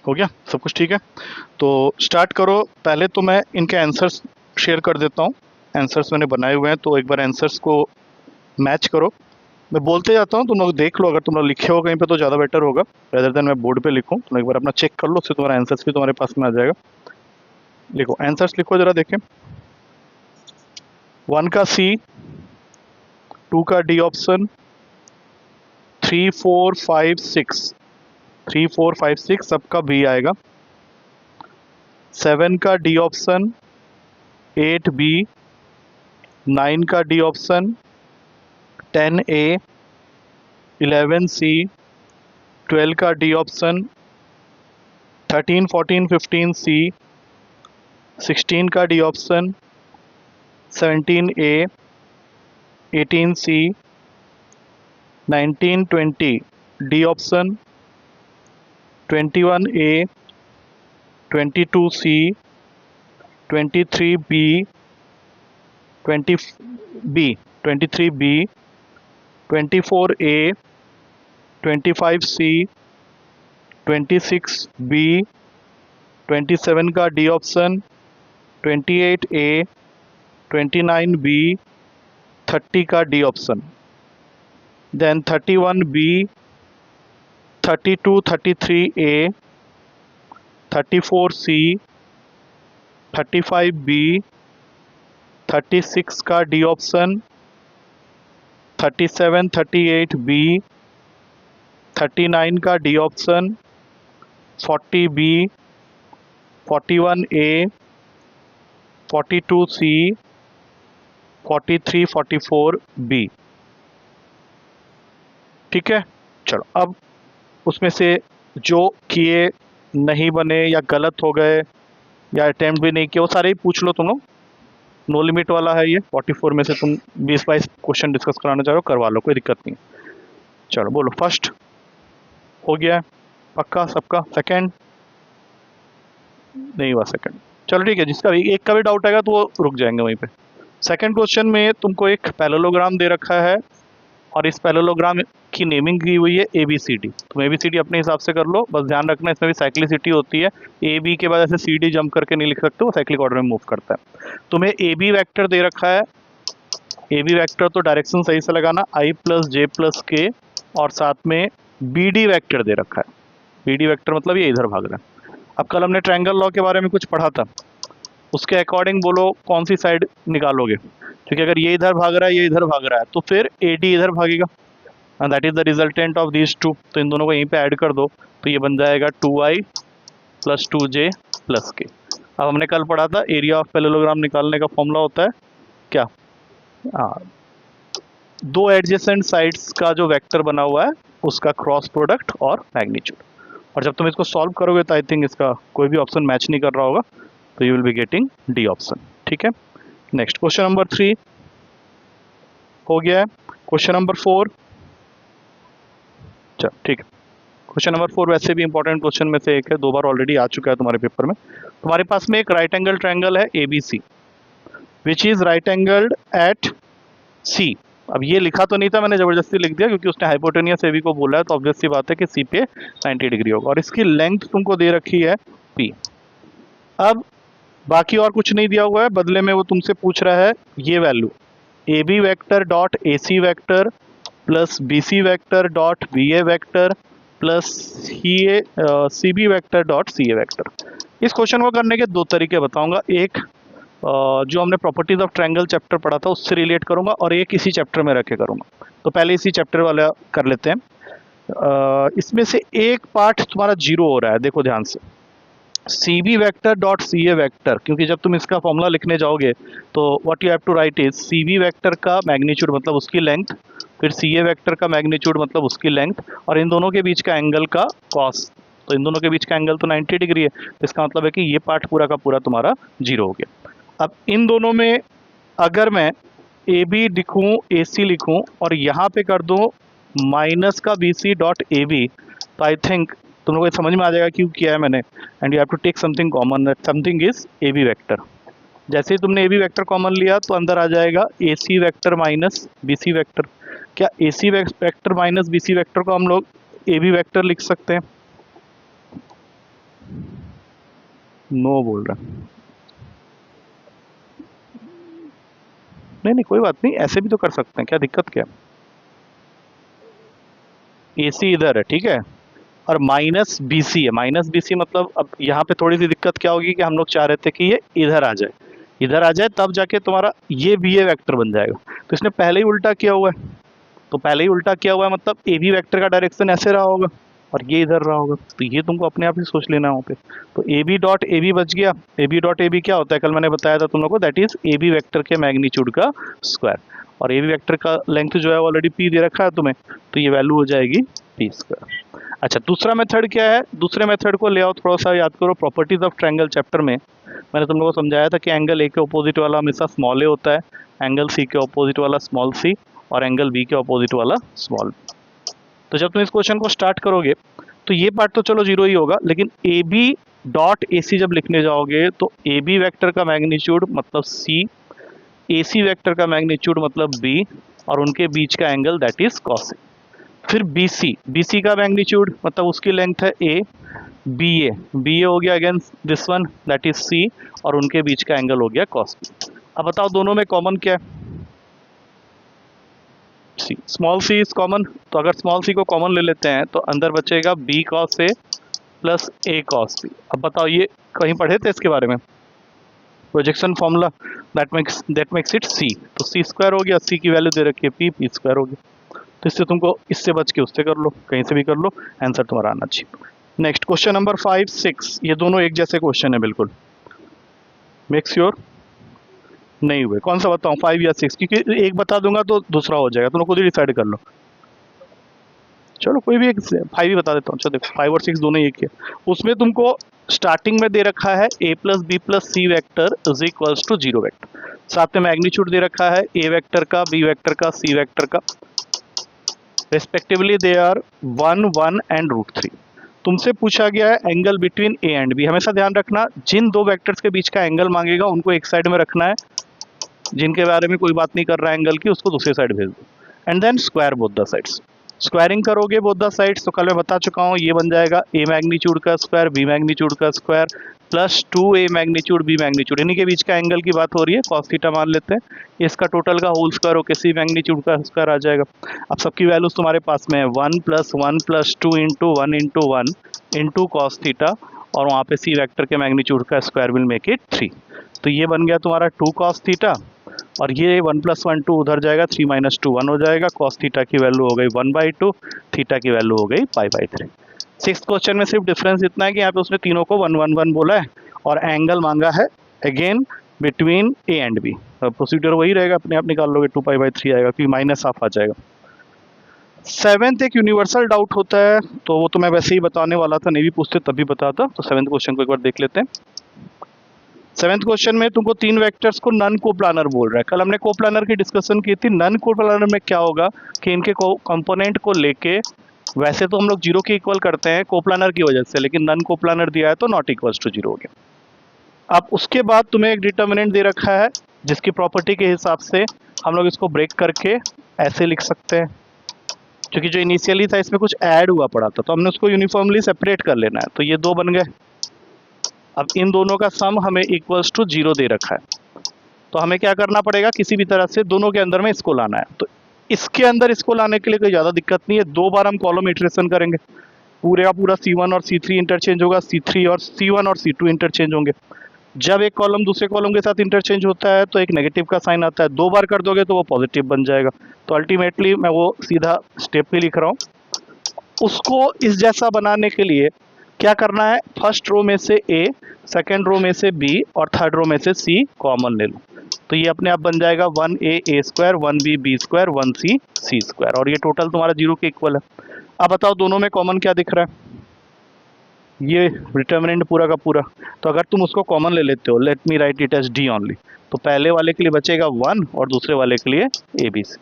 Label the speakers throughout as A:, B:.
A: हो गया सब कुछ ठीक है? तो स्टार्ट करो। पहले तो मैं इनके आंसर्स शेयर कर देता हूँ। आंसर्स मैंने बनाए हुए हैं, तो एक बार आंसर्स को मैच करो। मैं बोलते जाता हूँ, तुम लोग देख लो, अगर तुम लोग लिखे हो कहीं पे तो ज़्यादा बेटर होगा रेदर देन मैं बोर्ड पे लिखूँ। तुम एक बार अपना चेक कर लो, उससे तुम्हारा आंसर्स भी तुम्हारे पास में आ जाएगा। लिखो आंसर्स, लिखो जरा देखें। 1 का सी, 2 का डी ऑप्शन, 3 4 5 6, 3 4 5 6 सबका बी आएगा। 7 का डी ऑप्शन, 8 बी, 9 का डी ऑप्शन, 10 ए, 11 सी, 12 का डी ऑप्शन, 13 14 15 सी, 16 का डी ऑप्शन, 17 ए, 18 सी, 19 20 डी ऑप्शन, 21 ए, 22 सी, 23 बी, 20 बी, 23 बी, 24 ए, 25 सी, 26 बी, 27 का डी ऑप्शन, 28 ए, 29 बी, 30 का डी ऑप्शन, देन 31 बी, 32 33 ए, 34 सी, 35 बी, 36 का डी ऑप्शन, 37 38 बी, 39 का डी ऑप्शन, 40 बी, 41 ए, 42 सी, 43 44 बी। ठीक है, चलो अब उसमें से जो किए नहीं बने या गलत हो गए या अटेम्प्ट भी नहीं किए, वो सारे ही पूछ लो तुम लोग। नो लिमिट वाला है ये। 44 में से तुम 20-22 क्वेश्चन डिस्कस कराना चाहो, करवा लो, कोई दिक्कत नहीं। चलो बोलो, फर्स्ट हो गया है पक्का सबका? सेकंड नहीं हुआ सेकंड, चलो ठीक है। जिसका भी एक का भी डाउट आएगा तो वो रुक जाएंगे वहीं पे। सेकंड क्वेश्चन में तुमको एक पैरेललोग्राम दे रखा है और इस पैरेललोग्राम की नेमिंग की हुई है ABCD। तुम ABCD अपने हिसाब से कर लो, बस ध्यान रखना इसमें भी साइक्लिसिटी होती है। AB के बाद ऐसे CD जंप करके नहीं लिख सकते, वो साइक्लिक ऑर्डर में मूव करता है। तुम्हें AB वेक्टर दे रखा है। AB वेक्टर तो डायरेक्शन सही से लगाना, I plus J plus K, और साथ में BD वेक्टर दे रखा है। BD वेक्टर मतलब ये इधर भाग रहा है। अब कल हमने ट्रायंगल लॉ के बारे में कुछ पढ़ा था, उसके अकॉर्डिंग बोलो कौन सी साइड निकालोगे, क्योंकि अगर ये इधर भाग रहा है, ये इधर भाग रहा है, तो फिर AD इधर भागेगा, and that is the resultant of these two. तो इन दोनों को यहीं पे ऐड कर दो, तो ये बन जाएगा 2I plus 2J plus K। अब हमने कल पढ़ा था एरिया ऑफ पैरेललोग्राम निकालने का फॉर्मूला होता है क्या? दो एडजेसेंट साइड्स का जो वेक्टर बना हुआ है उसका क्रॉस प्रोडक्ट और मैग्नीट्यूड। और जब तुम इसको सॉल्व करोगे तो आई थिंक इसका कोई भी ऑप्शन मैच नहीं कर रहा होगा, तो you will be getting D option. ठीक है, नेक्स्ट क्वेश्चन नंबर 3 हो गया है। क्वेश्चन नंबर 4, चल ठीक है। क्वेश्चन नंबर 4 वैसे भी इंपॉर्टेंट क्वेश्चन में से एक है, 2 बार ऑलरेडी आ चुका है तुम्हारे पेपर में। तुम्हारे पास में एक राइट एंगल ट्रायंगल है ABC, which is right angled at C। अब ये लिखा तो नहीं था, मैंने जबरदस्ती लिख दिया क्योंकि उसने हाइपोटेनियस AB को बोला है, तो ऑब्वियस सी बात है कि C पे 90 डिग्री होगा। और इसकी लेंथ तुमको दे रखी है P। अब बाकी और कुछ नहीं दिया हुआ है, बदले में वो तुमसे पूछ रहा है ये value AB vector dot AC vector plus BC vector dot BA vector plus CB vector dot CA vector. इस क्वेश्चन को करने के 2 तरीके बताऊंगा। एक जो हमने प्रॉपर्टीज ऑफ ट्रायंगल चैप्टर पढ़ा था उससे रिलेट करूंगा, और एक इसी चैप्टर में रखे करूंगा। तो पहले इसी चैप्टर वाला कर लेते हैं। इसमें से एक पार्ट तुम्हारा 0 हो रहा है, देखो ध्यान से। CB vector dot CA vector, क्योंकि जब तुम इसका फॉर्मूला लिखने जाओगे तो what you have to write is CB vector का मैग्नीट्यूड मतलब उसकी लेंथ, फिर CA वेक्टर का मैग्नीट्यूड मतलब उसकी लेंथ, और इन दोनों के बीच का एंगल का कॉस। तो इन दोनों के बीच का एंगल तो 90 डिग्री है, इसका मतलब है कि ये पार्ट पूरा का पूरा तुम्हारा 0 हो गया। अब इन दोनों में अगर मैं AB लिखूँ, AC लिखूँ, और यहाँ पे कर दूँ माइनस का BC डॉट AB, तो आई थिंक तुम लोगों को समझ में आ जाएगा क्यों किया है मैंने। And you have to take something common, that something is AB vector. जैसे ही तुमने AB वेक्टर कॉमन लिया तो अंदर आ जाएगा AC vector minus BC vector. क्या AC vector minus BC vector को हम लोग AB वेक्टर लिख सकते हैं? नो बोल रहा। नहीं नहीं कोई बात नहीं, ऐसे भी तो कर सकते हैं, क्या दिक्कत क्या। ए सी इधर है, ठीक है, और माइनस बी सी है। माइनस बी सी मतलब अब यहाँ पे थोड़ी सी दिक्कत क्या होगी कि हम लोग चाह रहे थे कि ये इधर आ जाए, इधर आ जाए, तब जाके तुम्हारा ये बी ए वैक्टर बन जाएगा। तो इसने पहले ही उल्टा किया हुआ है, तो पहले ही उल्टा किया हुआ है मतलब ए बी वैक्टर का डायरेक्शन ऐसे रहा होगा और ये इधर रहा होगा, तो ये तुमको अपने आप ही सोच लेना है वहाँ पे। तो A B dot A B बच गया। A B dot A B क्या होता है, कल मैंने बताया था तुम लोग को, that is A B vector के मैग्नीट्यूड का स्क्वायर, और ए बी वैक्टर का लेंथ जो है ऑलरेडी पी दे रखा है तुम्हें, तो ये वैल्यू हो जाएगी पी स्क्वायर। अच्छा, दूसरा मेथड क्या है, दूसरे मेथड को ले आओ, थोड़ा सा याद करो। प्रॉपर्टीज ऑफ ट्रायंगल चैप्टर में मैंने तुम लोगों को समझाया था कि एंगल ए के अपोजिट वाला हमेशा स्मॉल ए होता है, एंगल सी के अपोजिट वाला स्मॉल सी, और एंगल बी के अपोजिट वाला स्मॉल बी। तो जब तुम इस क्वेश्चन को स्टार्ट करोगे तो ये पार्ट तो चलो जीरो ही होगा, लेकिन ए बी डॉट ए सी जब लिखने जाओगे तो ए बी वैक्टर का मैग्नीट्यूड मतलब सी, ए सी वैक्टर का मैग्नीट्यूड मतलब बी, और उनके बीच का angle that is cos A. फिर बी सी का मैग्नीट्यूड मतलब उसकी लेंथ है ए, बी ए हो गया against this one that is C, और उनके बीच का एंगल हो गया कॉस बी। अब बताओ दोनों में कॉमन क्या है, सी, स्मॉल सी इज कॉमन, तो अगर स्मॉल सी को कॉमन ले लेते हैं तो अंदर बचेगा B cos A plus A cos B. अब बताओ ये कहीं पढ़े थे इसके बारे में, projection formula, that makes it C, तो सी स्क्वायर हो गया, सी की वैल्यू दे रखी है पी, पी स्क्वायर हो गया। तो इससे तुमको इससे बच के उससे कर लो, कहीं से भी कर लो, आंसर तुम्हारा आना चाहिए। नेक्स्ट क्वेश्चन नंबर 5 6, ये दोनों एक जैसे क्वेश्चन है बिल्कुल, मेक श्योर नहीं हुए। कौन सा बताऊं, 5 या 6, क्योंकि एक बता दूंगा तो दूसरा हो जाएगा, तुम लोग खुद ही डिसाइड कर लो। चलो कोई भी एक 5 ही बता देता हूँ। चलो देखो 5 और 6 दोनों ही एक ही है। उसमें तुमको स्टार्टिंग में दे रखा है a plus B plus C vector is equals to 0 vector, साथ में मैग्नीट्यूड दे रखा है a वैक्टर का, b वैक्टर का, c वैक्टर का, रेस्पेक्टिवली दे आर 1 1 एंड √3। तुमसे पूछा गया है angle between A and B. हमेशा ध्यान रखना, जिन दो वेक्टर्स के बीच का एंगल मांगेगा उनको एक साइड में रखना है, जिनके बारे में कोई बात नहीं कर रहा है एंगल की, उसको दूसरी साइड भेज दो, and then square both the sides. Squaring करोगे बोथ द साइड्स तो कल मैं बता चुका हूँ, ये बन जाएगा ए मैग्नीट्यूड का स्क्वायर बी मैग्नीट्यूड का square plus 2a magnitude B magnitude, इन्हीं के बीच का एंगल की बात हो रही है, कॉस थीटा मान लेते हैं। इसका टोटल का होल स्क्वायर होकर सी मैग्नीट्यूड का स्क्वायर आ जाएगा। अब सबकी वैल्यूज तुम्हारे पास में है 1 + 2 into 1 into 1 into cos theta, और वहाँ पे सी वैक्टर के मैग्नीट्यूड का स्क्वायर विल मेक इट 3। तो ये बन गया तुम्हारा 2 कॉस थीटा, और ये 1 + 1 2 उधर जाएगा, 3 - 2 1 हो जाएगा, कॉस थीटा की वैल्यू हो गई 1/2, थीटा की वैल्यू हो गई π/3। 6th क्वेश्चन में सिर्फ डिफरेंस इतना है कि यहाँ पे उसने तीनों को 1 1 1 बोला है और एंगल मांगा है again between A and B. Procedure वही रहेगा, अपने आप निकाल लोगे, 2π/3 आएगा क्योंकि -1/2 आ जाएगा। 7th एक यूनिवर्सल डाउट होता है, तो वो तो मैं वैसे ही बताने वाला था, नहीं भी पूछते तभी बताता, तो 7th क्वेश्चन को एक बार देख लेते हैं। 7th क्वेश्चन में तुमको तीन वेक्टर्स को नन कोप्लानर बोल रहा है। कल हमने कोप्लानर की डिस्कशन की थी। नन कोप्लानर में क्या होगा कि इनके कंपोनेंट को लेके, वैसे तो हम लोग 0 के इक्वल करते हैं कोप्लानर की वजह से, लेकिन नन कोप्लानर दिया है तो नॉट इक्वल्स टू 0 हो गया। अब उसके बाद तुम्हें एक डिटर्मिनेंट दे रखा है, जिसकी प्रॉपर्टी के हिसाब से हम लोग इसको ब्रेक करके ऐसे लिख सकते हैं, क्योंकि जो इनिशियली था इसमें कुछ ऐड हुआ पड़ा था, तो हमने उसको यूनिफॉर्मली सेपरेट कर लेना है। तो ये दो बन गए। अब इन दोनों का सम हमें इक्वल्स टू 0 दे रखा है, तो हमें क्या करना पड़ेगा, किसी भी तरह से दोनों के अंदर में इसको लाना है। तो इसके अंदर इसको लाने के लिए कोई ज़्यादा दिक्कत नहीं है, 2 बार हम कॉलम इटरेशन करेंगे, पूरे का पूरा C1 और C3 इंटरचेंज होगा, C3 और C1 और C2 इंटरचेंज होंगे। जब एक कॉलम दूसरे कॉलम के साथ इंटरचेंज होता है तो एक नेगेटिव का साइन आता है, 2 बार कर दोगे तो वो पॉजिटिव बन जाएगा। तो अल्टीमेटली मैं वो सीधा स्टेप भी लिख रहा हूँ। उसको इस जैसा बनाने के लिए क्या करना है, फर्स्ट रो में से A, सेकेंड रो में से B और थर्ड रो में से C कॉमन ले लो, तो ये अपने आप बन जाएगा 1a a² 1b b² 1c c², और ये टोटल तुम्हारा 0 के इक्वल है। अब बताओ दोनों में कॉमन क्या दिख रहा है, ये डिटर्मिनेंट पूरा का पूरा। तो अगर तुम उसको कॉमन ले लेते हो, let me write it as D only, तो पहले वाले के लिए बचेगा 1 और दूसरे वाले के लिए ABC।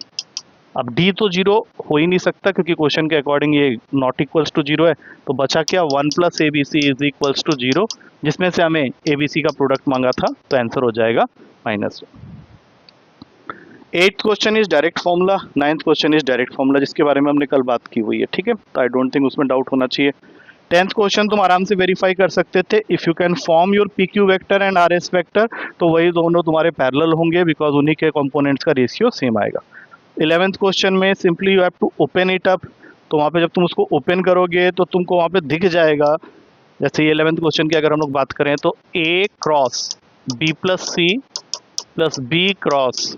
A: अब D तो 0 हो ही नहीं सकता क्योंकि क्वेश्चन के अकॉर्डिंग ये नॉट इक्वल्स टू 0 है, तो बचा क्या 1 + ABC इज इक्वल्स टू 0, जिसमें से हमें ABC का प्रोडक्ट मांगा था, तो आंसर हो जाएगा -1। 8th question is direct formula, 9th question is direct formula, जिसके बारे में हमने कल बात की हुई है, ठीक है, तो आई डोंट थिंक उसमें डाउट होना चाहिए। 10th क्वेश्चन तुम आराम से वेरीफाई कर सकते थे, if you can form your P Q vector and R S vector, तो वही दोनों तुम्हारे पैरेलल होंगे बिकॉज उन्हीं के कंपोनेंट्स का रेशियो सेम आएगा। 11th क्वेश्चन में simply you have to open it up, तो वहाँ पे जब तुम उसको ओपन करोगे तो तुमको वहाँ पे दिख जाएगा, जैसे ये 11th क्वेश्चन की अगर हम लोग बात करें तो A cross B plus C plus B cross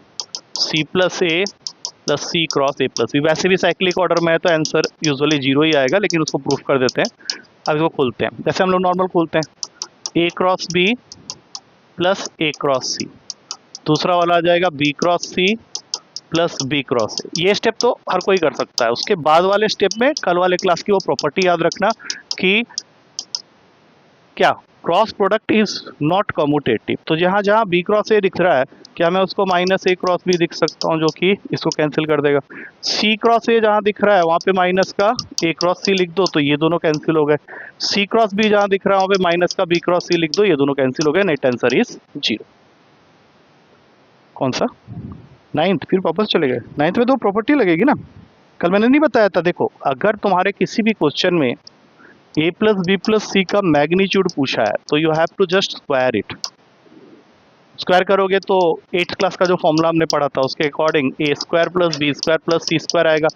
A: C plus A plus C cross A plus B. वैसे भी साइक्लिक ऑर्डर में है तो आंसर यूजुअली 0 ही आएगा, लेकिन उसको प्रूफ कर देते हैं। अब इसको खोलते हैं, जैसे हम लोग नॉर्मल खोलते हैं, A cross B plus A cross C, दूसरा वाला आ जाएगा B cross C plus B cross A. ये स्टेप तो हर कोई कर सकता है। उसके बाद वाले स्टेप में कल वाले क्लास की वो प्रॉपर्टी याद रखना कि क्या cross product is not commutative. तो जहाँ जहाँ बी क्रॉस ए दिख रहा है, क्या मैं उसको माइनस ए क्रॉस बी दिख सकता हूँ, जो कि इसको कैंसिल कर देगा। सी क्रॉस ए जहाँ दिख रहा है वहाँ पे माइनस का ए क्रॉस सी लिख दो, तो ये दोनों कैंसिल हो गए। सी क्रॉस बी जहाँ दिख रहा है वहाँ पे माइनस का बी क्रॉस सी लिख दो, ये दोनों कैंसिल हो गए। Net answer is 0। कौन सा 9th? फिर वापस चले गए। 9th में तो प्रॉपर्टी लगेगी ना, कल मैंने नहीं बताया था। देखो, अगर तुम्हारे किसी भी क्वेश्चन में a plus B plus C का मैग्नीट्यूड पूछा है तो you have to just square it. Square करोगे तो 8th क्लास का जो फॉर्मूला हमने पढ़ा था उसके according A square plus B square plus C square आएगा।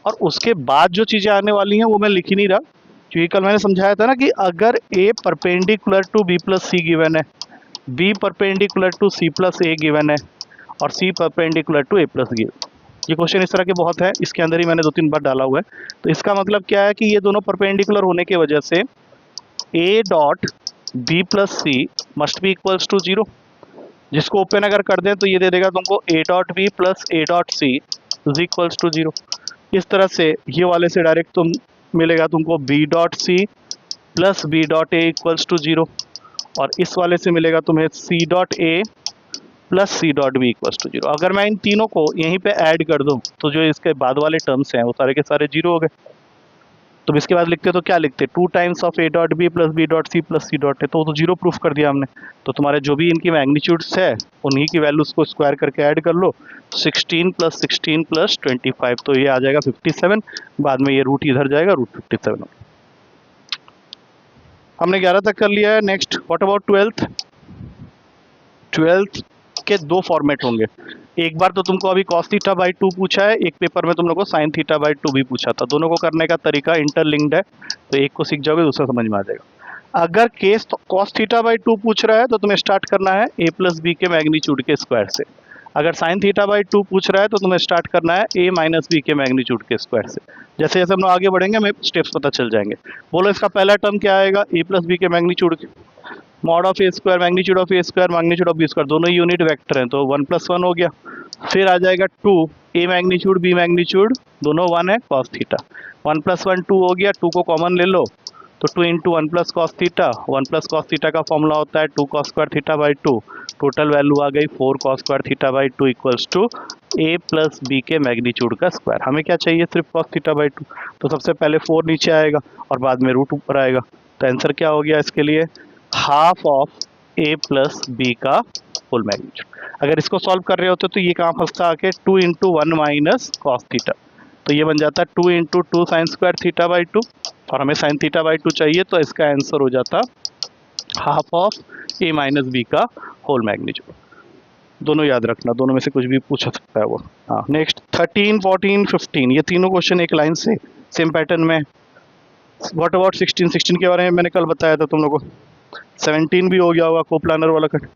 A: और उसके बाद जो चीज़ें आने वाली हैं वो मैं लिख ही नहीं रहा, क्योंकि कल मैंने समझाया था ना कि अगर a perpendicular to B plus C given है, b perpendicular to C plus A given है और c perpendicular to A plus given. ये क्वेश्चन इस तरह के बहुत है, इसके अंदर ही मैंने 2-3 बार डाला हुआ है। तो इसका मतलब क्या है कि ये दोनों परपेंडिकुलर होने की वजह से a dot B plus C must be equals to 0। जिसको ओपन अगर कर दें तो ये दे देगा तुमको a dot B plus A dot C is equals to 0। इस तरह से ये वाले से डायरेक्ट तुम मिलेगा तुमको b dot C plus B dot A equals to 0, और इस वाले से मिलेगा तुम्हें c dot A plus C dot B equals to 0। अगर मैं इन तीनों को यहीं पे ऐड कर दूं तो जो इसके बाद वाले टर्म्स हैं वो सारे के सारे 0 हो गए। तो इसके बाद लिखते तो क्या लिखते, 2 times of A dot B plus B dot C plus C dot है, तो वो तो 0 प्रूफ कर दिया हमने। तो तुम्हारे जो भी इनकी मैग्नीट्यूड्स है उन्हीं की वैल्यूज को स्क्वायर करके ऐड कर लो, 16 प्लस 16 प्लस 25, तो ये आ जाएगा 57। बाद में ये रूट इधर जाएगा, रूट 57। हमने 11 तक कर लिया है। Next what about 12th? 12th के 2 फॉर्मेट होंगे। एक बार तो तुमको अभी cos थीटा बाई 2 पूछा है, एक पेपर में तुम लोग को sin थीटा बाई 2 भी पूछा था। दोनों को करने का तरीका इंटरलिंक्ड है, तो एक को सीख जाओगे दूसरा समझ में आ जाएगा। अगर केस cos थीटा बाई 2 पूछ रहा है तो तुम्हें स्टार्ट करना है a प्लस बी के मैग्नीट्यूड के स्क्वायर से। अगर sin थीटा बाई 2 पूछ रहा है तो तुम्हें स्टार्ट करना है a माइनस बी के मैग्नीट्यूड के स्क्वायर से। जैसे जैसे हम लोग आगे बढ़ेंगे हमें स्टेप्स पता चल जाएंगे। बोलो इसका पहला टर्म क्या आएगा, a प्लस बी के magnitude mod of A square magnitude of A square magnitude of B square, दोनों यूनिट वेक्टर हैं तो 1 + 1 हो गया। फिर आ जाएगा 2 ए मैग्नीट्यूड बी मैग्नीट्यूड दोनों 1 है cos थीटा, 1 + 1 2 हो गया। 2 को कॉमन ले लो तो 2 × 1 + cos थीटा, 1 + cos थीटा का फॉर्मूला होता है 2 cos square theta by 2। Total value आ गई 4 cos square theta by 2 equals to a plus B के मैग्नीट्यूड का स्क्वायर। हमें क्या चाहिए, सिर्फ cos थीटा बाई 2। तो सबसे पहले 4 नीचे आएगा और बाद में रूट ऊपर आएगा। तो आंसर क्या हो गया इसके लिए, half of a plus B का होल मैग्नीट्यूड। अगर इसको सॉल्व कर रहे होते तो ये कहाँ फंसता आके 2 × 1 माइनस cos थीटा, तो ये बन जाता 2 × 2 sin स्क्वायर थीटा बाई 2, और हमें sin थीटा बाई 2 चाहिए तो इसका आंसर हो जाता half of a minus B का होल मैग्नीट्यूड। दोनों याद रखना, दोनों में से कुछ भी पूछ सकता है वो। हाँ, नेक्स्ट 13, 14, 15 ये तीनों क्वेश्चन एक लाइन से सेम पैटर्न में। What about 16? 16 के बारे में मैंने कल बताया था तुम लोगों को। 17 भी हो गया होगा कोप्लानर वाला कट।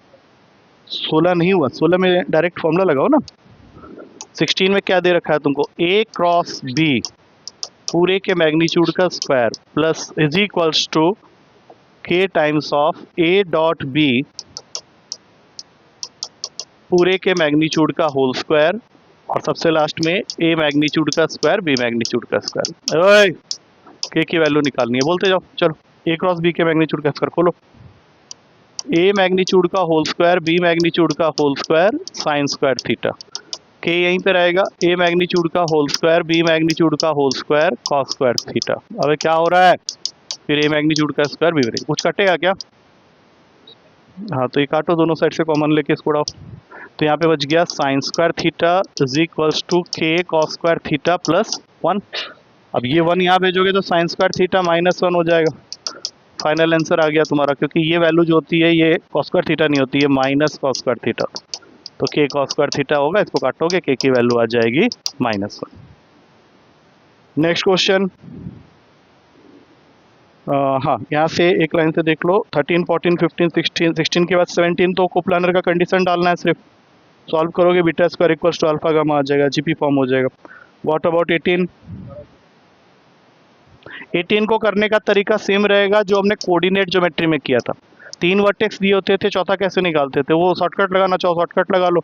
A: 16 नहीं हुआ, 16 में डायरेक्ट फॉर्मूला लगाओ ना। 16 में क्या दे रखा है तुमको, a क्रॉस b पूरे के मैग्नीट्यूड का square plus is equals to k times of a dot b पूरे के मैग्नीट्यूड का होल स्क्वायर, और सबसे लास्ट में a मैग्नीट्यूड का स्क्वायर b मैग्नीट्यूड का स्क्वायर। k की वैल्यू निकालनी है, बोलते जाओ। चलो a क्रॉस b के मैग्नीट्यूड का स्क्वायर खोलो, a मैग्नीट्यूड का होल स्क्वायर b मैग्नीट्यूड का whole square sine square theta. k यहीं पे रहेगा, a मैग्नीट्यूड का होल स्क्वायर b मैग्नीट्यूड का whole square cos square theta. अब क्या हो रहा है, फिर a मैग्नीट्यूड का स्क्वायर b मैग्नीट्यूड। कुछ कटेगा क्या? हाँ, तो ये काटो, दोनों साइड से कॉमन लेके इसको उड़ाओ। तो यहाँ पे बच गया sine square theta is equals to k cos square theta plus 1। अब ये 1 यहाँ भेजोगे तो साइन स्क्वायर थीटा -1 हो जाएगा। फाइनल आंसर आ गया तुम्हारा, क्योंकि ये वैल्यू जो होती है ये कॉस स्क्वायर थीटा नहीं होती है, माइनस कॉस स्क्वायर थीटा। तो के कॉस स्क्वायर थीटा होगा, इसको काटोगे के की वैल्यू आ जाएगी -1। नेक्स्ट क्वेश्चन, हाँ यहाँ से एक लाइन से देख लो, 13, 14, 15, 16, 16 के बाद 17 तो कोप्लानर का कंडीशन डालना है सिर्फ। सॉल्व करोगे beta square equals to alpha gamma आ जाएगा, जीपी फॉर्म हो जाएगा। What about 18? 18 को करने का तरीका सेम रहेगा जो हमने कोऑर्डिनेट ज्योमेट्री में किया था। 3 वर्टेक्स दिए होते थे, चौथा कैसे निकालते थे, वो शॉर्टकट लगाना चाहो शॉर्टकट लगा लो।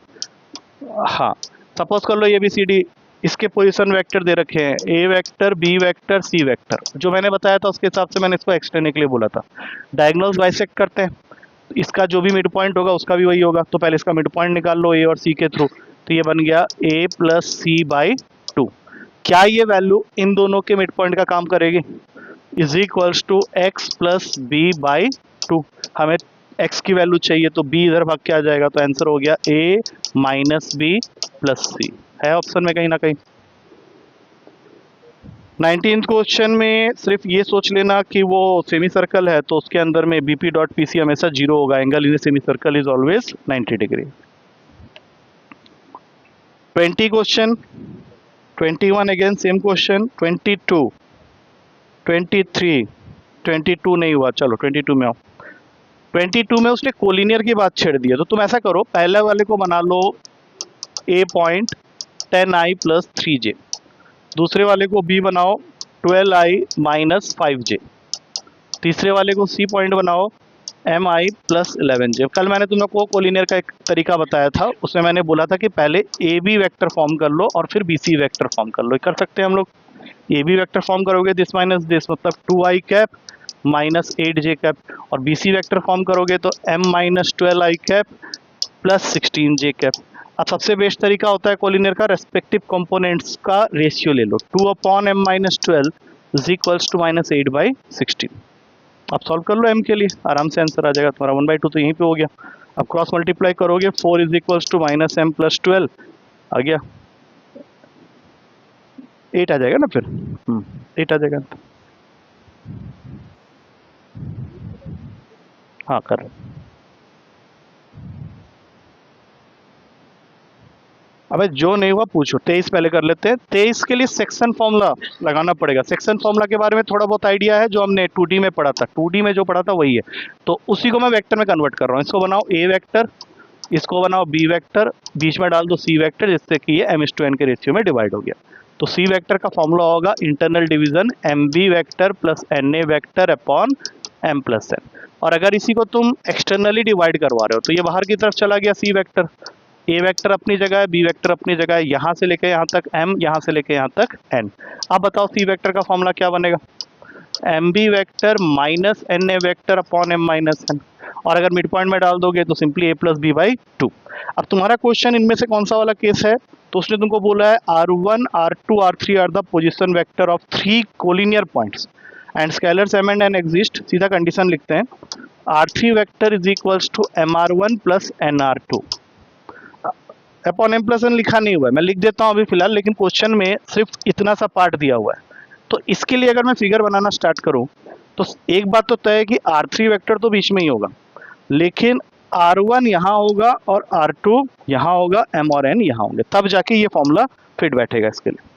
A: हाँ, सपोज कर लो ये बी सी डी, इसके पोजीशन वेक्टर दे रखे हैं, ए vector, B vector, C vector. जो मैंने बताया था उसके हिसाब से मैंने इसको एक्सटेंड के लिए बोला था। डायगोनल्स बाइसेक्ट करते हैं, इसका जो भी मिड पॉइंट होगा उसका भी वही होगा। तो पहले इसका मिड पॉइंट निकाल लो ए और सी के थ्रू, तो ये बन गया a प्लस सी बाई 2। क्या ये वैल्यू इन दोनों के मिड पॉइंट का काम करेगी? Is equals to X plus B by 2। हमें x की वैल्यू चाहिए तो b इधर भाग के आ जाएगा, तो आंसर हो गया a माइनस बी प्लस सी। है ऑप्शन में कहीं ना कहीं। 19th क्वेश्चन में सिर्फ ये सोच लेना कि वो सेमी सर्कल है, तो उसके अंदर में bp डॉट pc हमेशा 0 होगा। Angle in semi circle is always 90 degree. 20 question, 21 again same question, 22, 23, 22 नहीं हुआ, चलो 22 में आओ। 22 में उसने कोलिनियर की बात छेड़ दी है, तो तुम ऐसा करो, पहले वाले को बना लो a point 10i plus 3j, दूसरे वाले को b बनाओ 12i माइनस 5j, तीसरे वाले को c पॉइंट बनाओ mi प्लस 11j। कल मैंने तुम लोग को कोलिनियर का एक तरीका बताया था, उसमें मैंने बोला था कि पहले ए बी वेक्टर फॉर्म कर लो और फिर बी सी वेक्टर फॉर्म कर लो। कर सकते हैं हम लोग। ए बी वेक्टर फॉर्म करोगे दिस माइनस दिस, मतलब 2i cap minus 8j cap, और बी सी वेक्टर फॉर्म करोगे तो m minus 12i cap plus 16j cap. अब सबसे बेस्ट तरीका होता है कोलिनियर का, रेस्पेक्टिव कंपोनेंट्स का रेशियो ले लो, 2 upon m minus 12 is equals to minus 8/16। अब सॉल्व कर लो m के लिए, आराम से आंसर आ जाएगा तुम्हारा। 1/2 तो यहीं पे हो गया। अब क्रॉस मल्टीप्लाई करोगे 4 is equals to minus m plus 12 आ गया, 8 आ जाएगा ना फिर, 8 आ जाएगा। हाँ कर। अबे जो नहीं हुआ पूछो। 23 पहले कर लेते हैं। 23 के लिए सेक्शन फॉर्मूला लगाना पड़ेगा। सेक्शन फॉर्मूला के बारे में थोड़ा बहुत आइडिया है, जो हमने 2D में पढ़ा था। 2D में जो पढ़ा था वही है, तो उसी को मैं वेक्टर में कन्वर्ट कर रहा हूँ। इसको बनाओ ए वेक्टर, इसको बनाओ बी वेक्टर, बीच में डाल दो सी वेक्टर, जिससे कि ये m/n के रेशियो में डिवाइड हो गया। तो सी वेक्टर का फॉर्मूला होगा internal division mb vector plus na vector upon m plus n। और अगर इसी को तुम एक्सटर्नली डिवाइड करवा रहे हो तो ये बाहर की तरफ चला गया सी वेक्टर, ए वेक्टर अपनी जगह है, बी वेक्टर अपनी जगह है, यहाँ से लेके यहाँ तक m, यहाँ से लेके यहाँ तक n। अब बताओ सी वेक्टर का फॉर्मूला क्या बनेगा? M B vector minus N A vector upon m minus n, और अगर मिड पॉइंट में डाल दोगे तो simply a plus B by 2। अब तुम्हारा क्वेश्चन इनमें से कौन सा वाला केस है? तो उसने तुमको बोला है R1, R2, R3 are the position vector of 3 collinear points and scalars m and n exist. सीधा कंडीशन लिखते हैं, R3 vector is equals to MR1 plus NR2 upon m plus n। लिखा नहीं हुआ है, मैं लिख देता हूँ अभी फिलहाल, लेकिन क्वेश्चन में सिर्फ इतना सा पार्ट दिया हुआ है। तो इसके लिए अगर मैं फिगर बनाना स्टार्ट करूँ तो एक बात तो तय है कि R3 वेक्टर तो बीच में ही होगा, लेकिन R1 यहाँ होगा और R2 यहाँ होगा, M और N यहाँ होंगे, तब जाके ये फॉर्मूला फिट बैठेगा। इसके लिए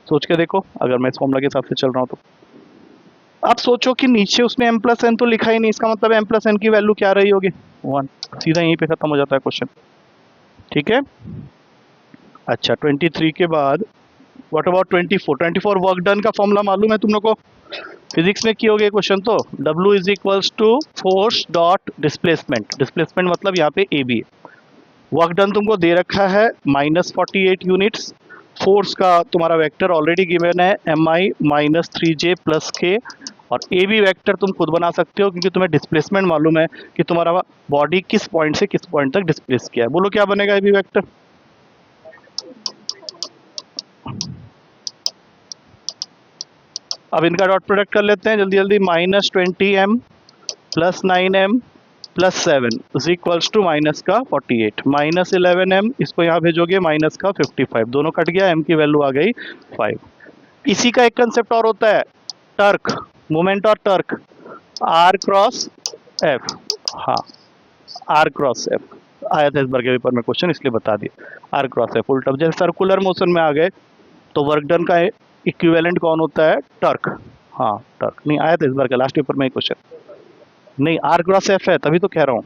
A: सोच के देखो, अगर मैं इस फॉर्मूला के हिसाब से चल रहा हूँ तो। अब सोचो कि नीचे उसने m प्लस n तो लिखा ही नहीं, इसका मतलब m प्लस n की वैल्यू क्या रही होगी? 1। सीधा यहीं पे खत्म हो जाता है क्वेश्चन। ठीक है। अच्छा 23 के बाद व्हाट अबाउट 24? 24 वर्क डन का फॉर्मूला मालूम है तुम लोग को, फिजिक्स में किए क्वेश्चन तो। W is equals to force dot displacement. Displacement मतलब यहाँ पे ए बी है। वर्क डन तुमको दे रखा है -48 यूनिट्स। फोर्स का तुम्हारा वेक्टर ऑलरेडी गिवन है mi minus 3j plus k, और ए बी वेक्टर तुम खुद बना सकते हो क्योंकि तुम्हें डिस्प्लेसमेंट मालूम है कि तुम्हारा बॉडी किस पॉइंट से किस पॉइंट तक डिस्प्लेस किया है। बोलो क्या बनेगा ए बी वेक्टर? अब इनका डॉट प्रोडक्ट कर लेते हैं जल्दी जल्दी। -20m plus 9m plus 7 is equals to minus का 48, -11m, इसको यहाँ भेजोगे माइनस का 55, दोनों कट गया, m की वैल्यू आ गई 5। इसी का एक कंसेप्ट और होता है टर्क, मोमेंट और टर्क। आर क्रॉस एफ, हाँ आर क्रॉस एफ आया था इस बार के पेपर में क्वेश्चन, इसलिए बता दिया आर क्रॉस एफ उल्टा। जैसे सर्कुलर मोशन में आ गए तो वर्क डन का इक्विवेलेंट कौन होता है, टर्क। हाँ टर्क नहीं आया था इस बार का लास्ट पेपर में ही क्वेश्चन, नहीं आर क्रॉस एफ है तभी तो कह रहा हूँ।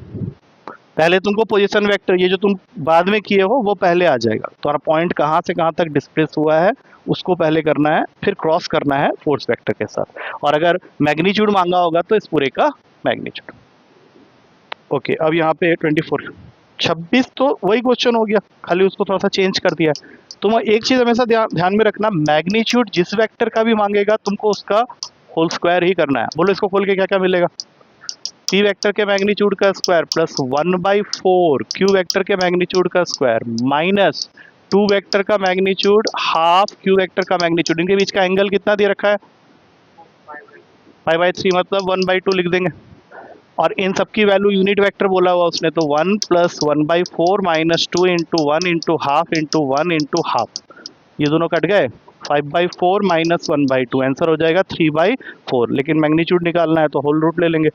A: पहले तुमको पोजीशन वेक्टर ये जो तुम बाद में किए हो वो पहले आ जाएगा, तुम्हारा पॉइंट कहाँ से कहाँ तक डिस्प्लेस हुआ है उसको पहले करना है, फिर क्रॉस करना है फोर्स वेक्टर के साथ, और अगर मैग्नीट्यूड मांगा होगा तो इस पूरे का मैग्नीट्यूड। ओके अब यहाँ पे 24 26 तो वही क्वेश्चन हो गया, खाली उसको थोड़ा सा चेंज कर दिया। तुम एक चीज हमेशा ध्यान में रखना, मैग्नीट्यूड जिस वेक्टर का भी मांगेगा तुमको उसका होल स्क्वायर ही करना है। बोलो इसको खोल के क्या क्या मिलेगा, पी वेक्टर के मैग्नीट्यूड का स्क्वायर प्लस 1/4 क्यू वेक्टर के मैग्नीट्यूड का स्क्वायर माइनस 2 वेक्टर का मैग्नीट्यूड हाफ क्यू वेक्टर का मैग्नीट्यूड। इनके बीच का एंगल कितना दे रखा है, π/3 मतलब 1/2 लिख देंगे। और इन सब की वैल्यू यूनिट वेक्टर बोला हुआ उसने, तो 1 + 1/4 - 2 × 1 × हाफ × 1 × हाफ, ये दोनों कट गए, 5/4 - 1/2 आंसर हो जाएगा 3/4। लेकिन मैग्नीट्यूड निकालना है तो होल रूट ले लेंगे,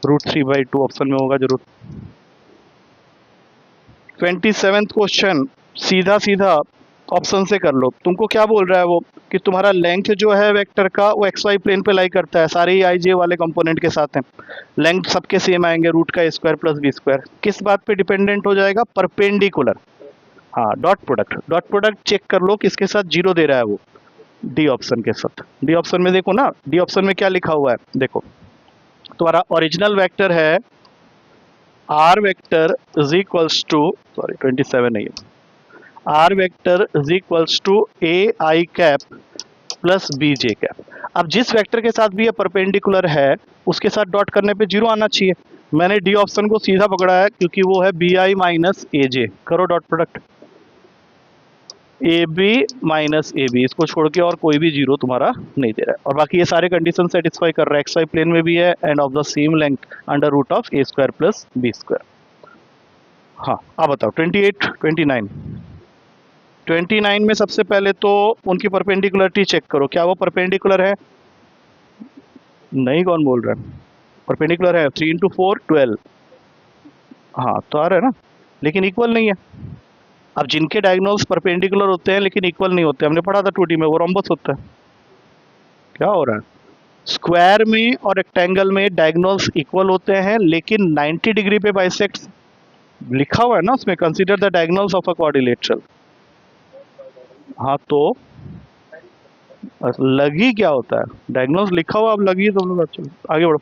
A: √3/2 ऑप्शन में होगा जरूर। 27th क्वेश्चन सीधा सीधा ऑप्शन से कर लो। तुमको क्या बोल रहा है वो कि तुम्हारा लेंथ जो है वेक्टर का वो एक्स वाई प्लेन पे लाई करता है, सारे ही आई जे वाले कंपोनेंट के साथ हैं, लेंथ सबके सेम आएंगे, रूट का स्क्वायर प्लस बी स्क्वायर। किस बात पे डिपेंडेंट हो जाएगा, परपेंडिकुलर। हाँ डॉट प्रोडक्ट चेक कर लो किसके साथ जीरो दे रहा है वो, डी ऑप्शन के साथ। डी ऑप्शन में देखो ना, डी ऑप्शन में क्या लिखा हुआ है देखो, तुम्हारा ओरिजिनल वेक्टर है R vector is equals to, sorry 27 नहीं है, R vector is equals to A I cap plus B J cap. अब जिस वेक्टर के साथ भी ये परपेंडिकुलर है उसके साथ डॉट करने पे जीरो आना चाहिए। मैंने डी ऑप्शन को सीधा पकड़ा है क्योंकि वो है B I minus A J. करो dot product, A B minus A B, इसको छोड़ के और कोई भी जीरो तुम्हारा नहीं दे रहा है, और बाकी ये सारे कंडीशन सेटिस्फाई कर रहा है, एक्स वाई प्लेन में भी है and of the same length under root of A square plus B square. हाँ अब बताओ 28 29। 29 में सबसे पहले तो उनकी परपेंडिकुलरिटी चेक करो, क्या वो परपेंडिकुलर है, नहीं कौन बोल रहा है, परपेंडिकुलर है, 3 × 4 12, हाँ तो आ रहा है ना, लेकिन इक्वल नहीं है। अब जिनके डायगोनल्स परपेंडिकुलर होते हैं लेकिन इक्वल नहीं होते, हमने पढ़ा था 2D में, वो रोम्बस होता है। क्या हो रहा है, स्क्वायर में और रेक्टेंगल में डायगोनल्स इक्वल होते हैं लेकिन 90 डिग्री पे बाइसेक्ट लिखा हुआ है ना उसमें, consider the diagonals of a quadrilateral. हाँ तो लगी क्या होता है, डायगोनल्स लिखा हुआ, अब लगी तो अच्छा आगे बढ़ो।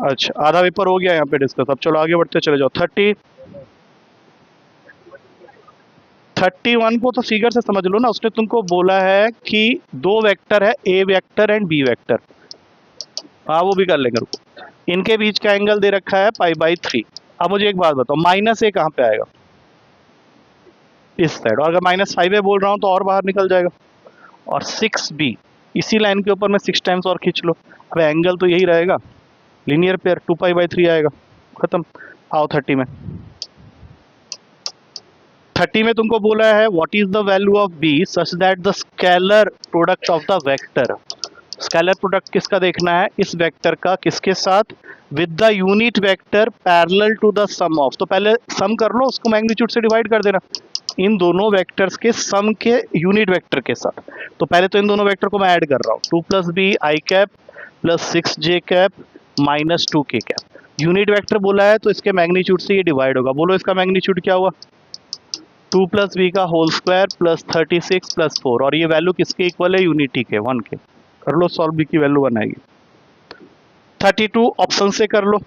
A: अच्छा आधा पेपर हो गया यहाँ पे डिस्कस, अब चलो आगे बढ़ते चले जाओ। 31 को तो फिगर से समझ लो ना, उसने तुमको बोला है कि दो वेक्टर है, ए वेक्टर एंड बी वेक्टर, हाँ वो भी कर लेंगे, रुको। इनके बीच का एंगल दे रखा है π/3। अब मुझे एक बात बताओ, -a कहाँ पे आएगा, इस साइड, और अगर -5a बोल रहा हूँ तो और बाहर निकल जाएगा, और 6b इसी लाइन के ऊपर में 6 टाइम्स और खींच लो, अब एंगल तो यही रहेगा, लीनियर पेयर 2π/3 आएगा, खत्म। आओ 30 में, 30 में तुमको बोला है what is the value of b such that the scalar product of the vector. Scalar product किसका देखना है, इस वेक्टर का किसके साथ, with the unit vector parallel to the sum of. तो पहले सम कर लो, उसको मैग्नीट्यूड से डिवाइड कर देना, इन दोनों वेक्टर्स के सम के यूनिट वेक्टर के साथ। तो पहले तो इन दोनों वेक्टर को मैं ऐड कर रहा हूँ, 2 + b I cap plus 6j cap minus 2k cap. Unit vector बोला है तो इसके मैग्नीट्यूड से ये डिवाइड होगा, बोलो इसका मैग्नीट्यूड क्या हुआ, 2 + b का होल स्क्वायर प्लस 36 + 4, और ये वैल्यू किसके इक्वल है, यूनिटी के, 1 के। कर लो सॉल्व, b की वैल्यू 1 आएगी। 32 ऑप्शन से कर लो,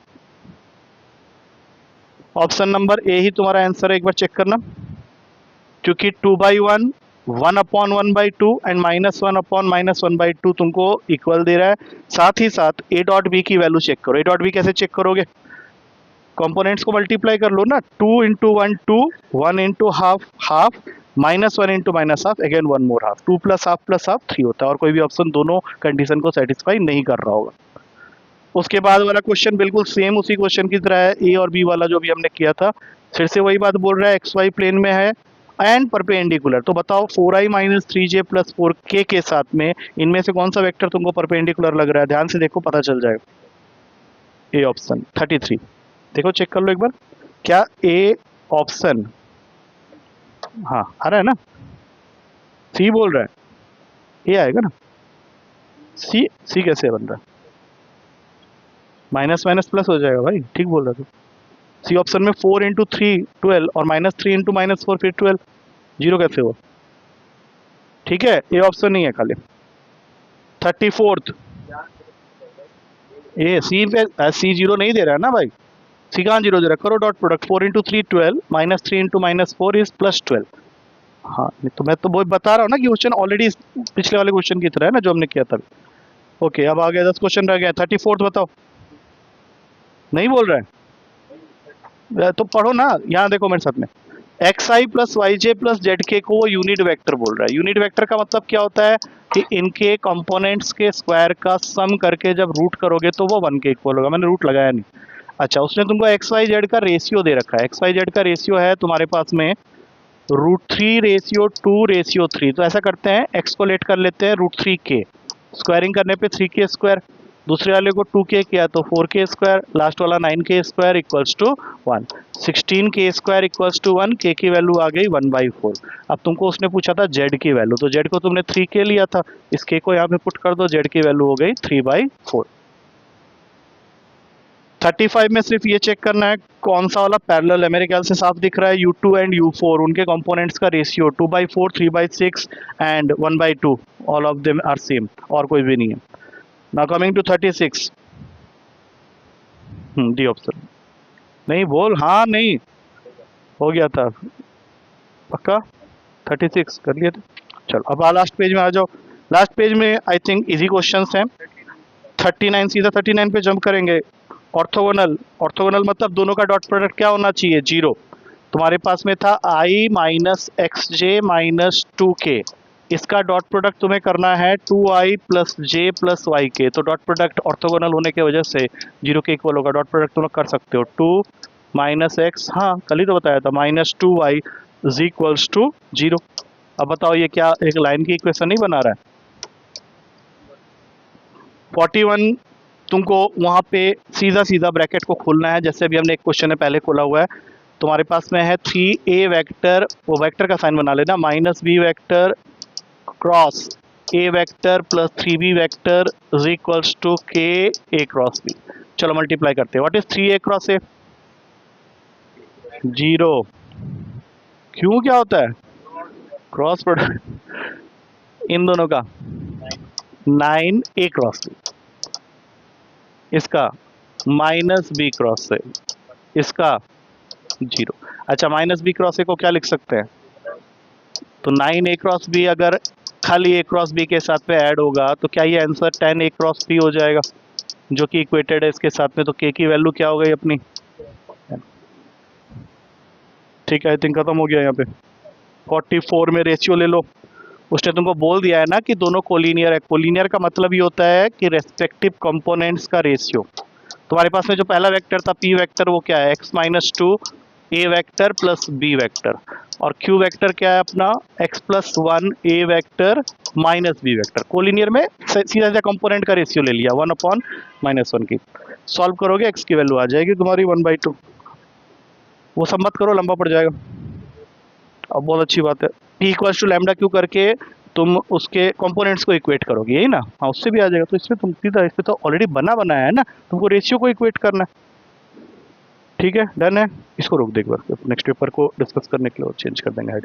A: ऑप्शन नंबर ए ही तुम्हारा आंसर है, एक बार चेक करना, क्योंकि 2/1 1/1/2 एंड -1/- 1/2 तुमको इक्वल दे रहा है। साथ ही साथ a डॉट बी की वैल्यू चेक करो, a डॉट बी कैसे चेक करोगे, कंपोनेंट्स को मल्टीप्लाई कर लो ना, 2 × 1 2, 1 × हाफ हाफ, -1 × -हाफ, अगेन 1 मोर हाफ, 2 + हाफ + हाफ 3 होता है, और कोई भी ऑप्शन दोनों कंडीशन को सेटिस्फाई नहीं कर रहा होगा। उसके बाद वाला क्वेश्चन बिल्कुल सेम उसी क्वेश्चन की तरह है, ए और बी वाला जो भी हमने किया था, फिर से वही बात बोल रहा है, एक्स वाई प्लेन में है, एंड परपेंडिकुलर। तो बताओ 4i minus 3j plus 4k के साथ में इनमें से कौन सा वेक्टर तुमको परपेंडिकुलर लग रहा है? ध्यान से देखो, पता चल जाएगा। A option 33। देखो चेक कर लो एक बार, क्या ए ऑप्शन, हाँ आ रहा है ना, सी बोल रहा है, ए आएगा ना। सी सी कैसे बन रहा है? माइनस माइनस प्लस हो जाएगा भाई, ठीक बोल रहा था। सी ऑप्शन में 4 इंटू 3 12 और माइनस 3 इंटू माइनस 4 फिर 12, जीरो कैसे हो? ठीक है, ए ऑप्शन नहीं है खाली। 34th ए सी पे, सी जीरो नहीं दे रहा है ना भाई, सी कहाँ जीरो दे रहा है? करो dot product, 4 into 3 12 minus 3 into minus 4 is plus 12। हाँ तो मैं तो वो बता रहा हूँ ना कि क्वेश्चन ऑलरेडी पिछले वाले क्वेश्चन की तरह है ना जो हमने किया था। ओके, अब आ गया 10 क्वेश्चन रह गया। 34th बताओ। नहीं बोल रहा है तो पढ़ो ना, यहाँ देखो मेरे साथ में, एक्स आई प्लस वाई जे प्लस जेड के को वो यूनिट वेक्टर बोल रहा है। यूनिट वेक्टर का मतलब क्या होता है कि इनके कंपोनेंट्स के स्क्वायर का सम करके जब रूट करोगे तो वो 1 के इक्वल होगा। मैंने रूट लगाया नहीं। अच्छा, उसने तुमको एक्स वाई जेड का रेशियो दे रखा है। एक्स वाई जेड का रेशियो है तुम्हारे पास में √3:2:3। तो ऐसा करते हैं, एक्स को लेट कर लेते हैं √3k, स्क्वायरिंग करने पे 3k स्क्वायर, दूसरे वाले को 2k किया तो 4k स्क्वायर, लास्ट वाला 9k square equals to 1, 16k square equals to 1, k की वैल्यू आ गई 1/4। अब तुमको उसने पूछा था z की वैल्यू, तो z को तुमने 3k लिया था, इस k को यहाँ पे पुट कर दो, z की वैल्यू हो गई 3/4। 35 में सिर्फ ये चेक करना है कौन सा वाला पैरेलल है। मेरे ख्याल से साफ दिख रहा है, U2 एंड U4 उनके कंपोनेंट्स का ratio 2/4, 3/6 and 1/2, all of them are same, और कोई भी नहीं है। Now coming to 36, D option. नहीं बोल, हाँ नहीं हो गया था पक्का, 36 कर लिए थे। चलो अब लास्ट पेज में आ जाओ। लास्ट पेज में आई थिंक इजी क्वेश्चंस हैं। 39, सीधा 39 पे जंप करेंगे। ऑर्थोगोनल, ऑर्थोगोनल मतलब दोनों का डॉट प्रोडक्ट क्या होना चाहिए? जीरो। तुम्हारे पास में था i minus x J minus 2k, इसका डॉट प्रोडक्ट तुम्हें करना है 2i प्लस जे प्लस वाई के। तो डॉट प्रोडक्ट ऑर्थोगोनल होने की वजह से जीरो के इक्वल होगा। डॉट प्रोडक्ट तुम लोग कर सकते हो, 2 माइनस एक्स, हाँ कल ही तो बताया था, minus 2y is equals to 0। अब बताओ ये क्या एक लाइन की इक्वेशन नहीं बना रहा है? 41 तुमको वहाँ पे सीधा सीधा ब्रैकेट को खोलना है, जैसे अभी हमने एक क्वेश्चन है पहले खोला हुआ है। तुम्हारे पास में है 3a वेक्टर, वो वेक्टर का साइन बना लेना, minus B vector cross a vector plus 3b vector is equals to k a cross b। चलो मल्टीप्लाई करते हैं। What is 3a cross a? 0। क्यों, क्या होता है? क्रॉस प्रोडक्ट इन दोनों का 9a क्रॉस b, इसका माइनस बी क्रॉस ए, इसका 0। अच्छा, माइनस बी क्रॉस ए को क्या लिख सकते हैं? तो 9a क्रॉस बी अगर खाली a क्रॉस बी के साथ में ऐड होगा तो क्या ये आंसर 10a क्रॉस बी हो जाएगा, जो कि इक्वेटेड है इसके साथ में। तो k की वैल्यू क्या हो गई अपनी? ठीक है, आई थिंक खत्म हो गया यहाँ पे। 44 में रेशियो ले लो। उसने तुमको बोल दिया है ना कि दोनों कोलिनियर है। कोलिनियर का मतलब ये होता है कि रेस्पेक्टिव कंपोनेंट्स का रेशियो। तुम्हारे पास में जो पहला वेक्टर था p वेक्टर, वो क्या है? x minus 2 a vector plus b vector, और q वेक्टर क्या है अपना? x plus 1 a vector minus b vector. Collinear में सीधा सीधा कंपोनेंट का रेशियो ले लिया 1/-1 की। सॉल्व करोगे x की वैल्यू आ जाएगी तुम्हारी 1/2। वो सब मत करो, लंबा पड़ जाएगा। अब बहुत अच्छी बात है, p equals to lambda Q करके तुम उसके कंपोनेंट्स को इक्वेट करोगे, यही ना? हाँ, उससे भी आ जाएगा। तो इसमें तुम सीधा, इसमें तो ऑलरेडी बनाया है ना, तुमको रेशियो को इक्वेट करना है। ठीक है, डन है। इसको रोक दे एक बार, नेक्स्ट पेपर को डिस्कस करने के लिए और चेंज कर देंगे।